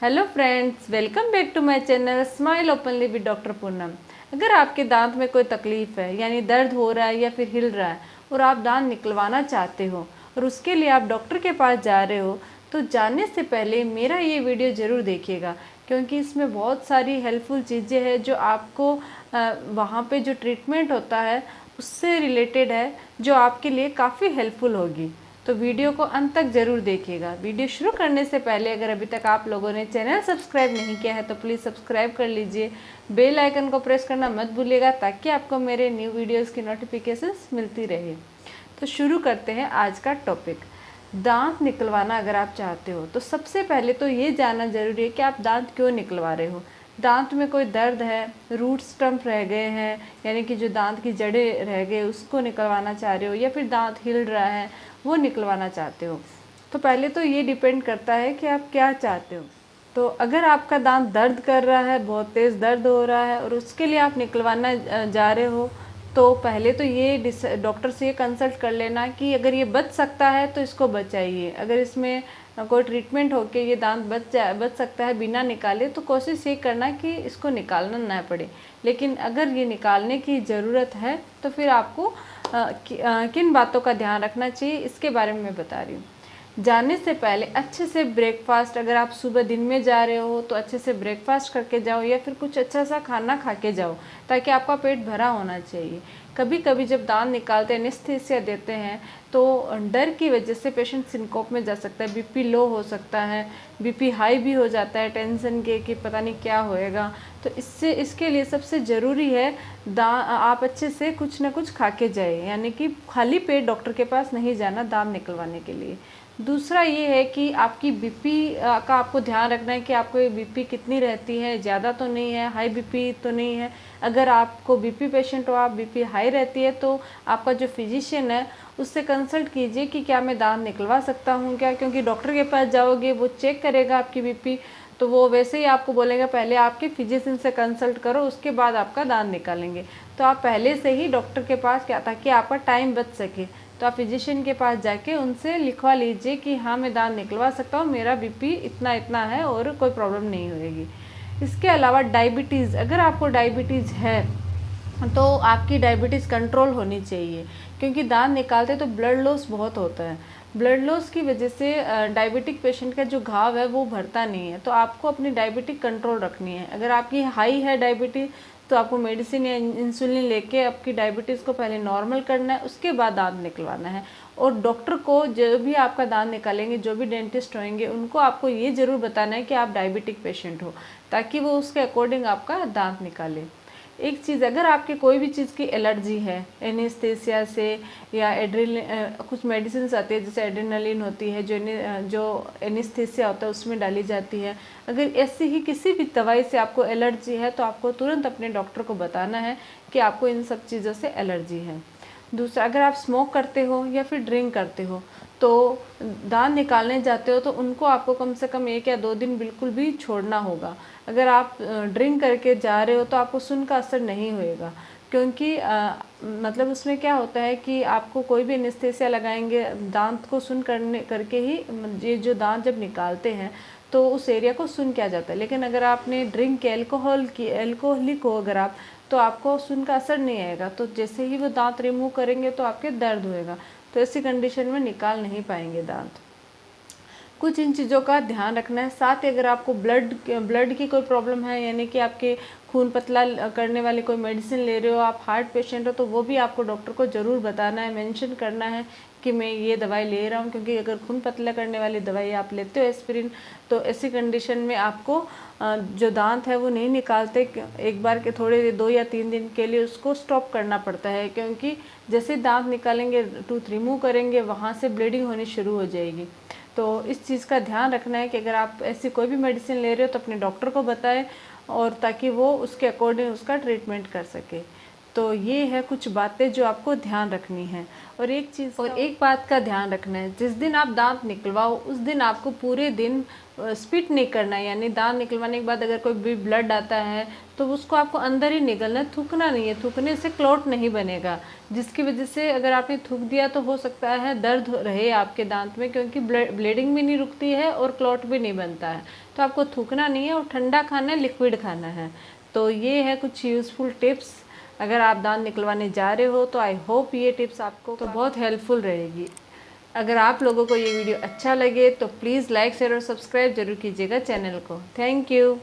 Hello friends, welcome back to my channel smile openly with doctor Poonam. अगर आपके दांत में कोई तकलीफ है यानी दर्द हो रहा है या फिर हिल रहा है और आप दांत निकलवाना चाहते हो और उसके लिए आप डॉक्टर के पास जा रहे हो, तो जाने से पहले मेरा ये वीडियो ज़रूर देखिएगा, क्योंकि इसमें बहुत सारी हेल्पफुल चीज़ें हैं जो आपको वहाँ पे जो ट्रीटमेंट होता है उससे रिलेटेड है, जो आपके लिए काफ़ी हेल्पफुल होगी। तो वीडियो को अंत तक ज़रूर देखिएगा। वीडियो शुरू करने से पहले अगर अभी तक आप लोगों ने चैनल सब्सक्राइब नहीं किया है तो प्लीज़ सब्सक्राइब कर लीजिए। बेल आइकन को प्रेस करना मत भूलिएगा ताकि आपको मेरे न्यू वीडियोस की नोटिफिकेशंस मिलती रहे। तो शुरू करते हैं आज का टॉपिक। दांत निकलवाना अगर आप चाहते हो तो सबसे पहले तो ये जानना ज़रूरी है कि आप दांत क्यों निकलवा रहे हो। दांत में कोई दर्द है, रूट स्टम्प रह गए हैं यानी कि जो दांत की जड़ें रह गए उसको निकलवाना चाह रहे हो, या फिर दांत हिल रहा है वो निकलवाना चाहते हो। तो पहले तो ये डिपेंड करता है कि आप क्या चाहते हो। तो अगर आपका दांत दर्द कर रहा है, बहुत तेज़ दर्द हो रहा है और उसके लिए आप निकलवाना जा रहे हो, तो पहले तो ये डॉक्टर से ये कंसल्ट कर लेना कि अगर ये बच सकता है तो इसको बचाइए। अगर इसमें कोई ट्रीटमेंट होके ये दांत बच सकता है बिना निकाले, तो कोशिश ये करना कि इसको निकालना ना पड़े। लेकिन अगर ये निकालने की ज़रूरत है तो फिर आपको किन बातों का ध्यान रखना चाहिए इसके बारे में मैं बता रही हूँ। जाने से पहले अच्छे से ब्रेकफास्ट, अगर आप सुबह दिन में जा रहे हो तो अच्छे से ब्रेकफास्ट करके जाओ या फिर कुछ अच्छा सा खाना खा के जाओ, ताकि आपका पेट भरा होना चाहिए। कभी कभी जब दांत निकालते हैं, एनेस्थीसिया देते हैं, तो डर की वजह से पेशेंट सिनकोप में जा सकता है, बीपी लो हो सकता है, बीपी हाई भी हो जाता है टेंशन के कि पता नहीं क्या होएगा। तो इसके लिए सबसे ज़रूरी है आप अच्छे से कुछ ना कुछ खा के जाए, यानी कि खाली पेट डॉक्टर के पास नहीं जाना दांत निकलवाने के लिए। दूसरा ये है कि आपकी बीपी का आपको ध्यान रखना है कि आपको बीपी कितनी रहती है, ज़्यादा तो नहीं है, हाई बीपी तो नहीं है। अगर आपको बीपी पेशेंट हो, आप बीपी हाई रहती है, तो आपका जो फिजिशियन है उससे कंसल्ट कीजिए कि क्या मैं दांत निकलवा सकता हूँ क्या, क्योंकि डॉक्टर के पास जाओगे वो चेक करेगा आपकी बीपी, तो वो वैसे ही आपको बोलेगा पहले आपके फिजिशियन से कंसल्ट करो, उसके बाद आपका दांत निकालेंगे। तो आप पहले से ही डॉक्टर के पास क्या, ताकि आपका टाइम बच सके, तो आप फिजिशियन के पास जाके उनसे लिखवा लीजिए कि हाँ मैं दांत निकलवा सकता हूँ, मेरा बीपी इतना इतना है और कोई प्रॉब्लम नहीं होएगी। इसके अलावा डायबिटीज़, अगर आपको डायबिटीज़ है तो आपकी डायबिटीज़ कंट्रोल होनी चाहिए, क्योंकि दांत निकालते तो ब्लड लॉस बहुत होता है। ब्लड लॉस की वजह से डायबिटिक पेशेंट का जो घाव है वो भरता नहीं है, तो आपको अपनी डायबिटिक कंट्रोल रखनी है। अगर आपकी हाई है डायबिटीज़ तो आपको मेडिसिन या इंसुलिन लेके आपकी डायबिटीज़ को पहले नॉर्मल करना है, उसके बाद दांत निकलवाना है। और डॉक्टर को जो भी आपका दांत निकालेंगे, जो भी डेंटिस्ट होंगे, उनको आपको ये ज़रूर बताना है कि आप डायबिटिक पेशेंट हो, ताकि वो उसके अकॉर्डिंग आपका दांत निकाले। एक चीज़, अगर आपके कोई भी चीज़ की एलर्जी है एनेस्थेसिया से या कुछ मेडिसिन आती है जैसे एड्रेनालिन होती है जो एनेस्थेसिया होता है उसमें डाली जाती है, अगर ऐसी ही किसी भी दवाई से आपको एलर्जी है तो आपको तुरंत अपने डॉक्टर को बताना है कि आपको इन सब चीज़ों से एलर्जी है। दूसरा, अगर आप स्मोक करते हो या फिर ड्रिंक करते हो तो दांत निकालने जाते हो तो उनको आपको कम से कम 1 या 2 दिन बिल्कुल भी छोड़ना होगा। अगर आप ड्रिंक करके जा रहे हो तो आपको सुन का असर नहीं होएगा, क्योंकि मतलब उसमें क्या होता है कि आपको कोई भी एनेस्थेसिया लगाएंगे, दांत को सुन करके ही ये जो दांत जब निकालते हैं तो उस एरिया को सुन किया जाता है। लेकिन अगर आपने ड्रिंक एल्कोहलिक हो अगर आप, तो आपको सुन का असर नहीं आएगा, तो जैसे ही वो दांत रिमूव करेंगे तो आपके दर्द होएगा, तो ऐसी कंडीशन में निकाल नहीं पाएंगे दांत। कुछ इन चीज़ों का ध्यान रखना है। साथ ही अगर आपको ब्लड की कोई प्रॉब्लम है, यानी कि आपके खून पतला करने वाली कोई मेडिसिन ले रहे हो, आप हार्ट पेशेंट हो, तो वो भी आपको डॉक्टर को ज़रूर बताना है, मेंशन करना है कि मैं ये दवाई ले रहा हूँ। क्योंकि अगर खून पतला करने वाली दवाई आप लेते हो एस्पिरिन, तो ऐसी कंडीशन में आपको जो दांत है वो नहीं निकालते, एक बार के थोड़े 2 या 3 दिन के लिए उसको स्टॉप करना पड़ता है, क्योंकि जैसे दांत निकालेंगे, टूथ रिमूव करेंगे, वहाँ से ब्लीडिंग होनी शुरू हो जाएगी। तो इस चीज़ का ध्यान रखना है कि अगर आप ऐसी कोई भी मेडिसिन ले रहे हो तो अपने डॉक्टर को बताएं, और ताकि वो उसके अकॉर्डिंग उसका ट्रीटमेंट कर सके। तो ये है कुछ बातें जो आपको ध्यान रखनी है। और एक बात का ध्यान रखना है, जिस दिन आप दांत निकलवाओ उस दिन आपको पूरे दिन स्पिट नहीं करना है, यानी दांत निकलवाने के बाद अगर कोई भी ब्लड आता है तो उसको आपको अंदर ही निकलना है, थूकना नहीं है। थूकने से क्लॉट नहीं बनेगा, जिसकी वजह से अगर आपने थूक दिया तो हो सकता है दर्द रहे आपके दांत में, क्योंकि ब्लीडिंग भी नहीं रुकती है और क्लॉट भी नहीं बनता है। तो आपको थूकना नहीं है और ठंडा खाना है, लिक्विड खाना है। तो ये है कुछ यूज़फुल टिप्स। अगर आप दांत निकलवाने जा रहे हो तो आई होप ये टिप्स आपको तो बहुत हेल्पफुल रहेगी। अगर आप लोगों को ये वीडियो अच्छा लगे तो प्लीज़ लाइक शेयर और सब्सक्राइब जरूर कीजिएगा चैनल को। Thank you.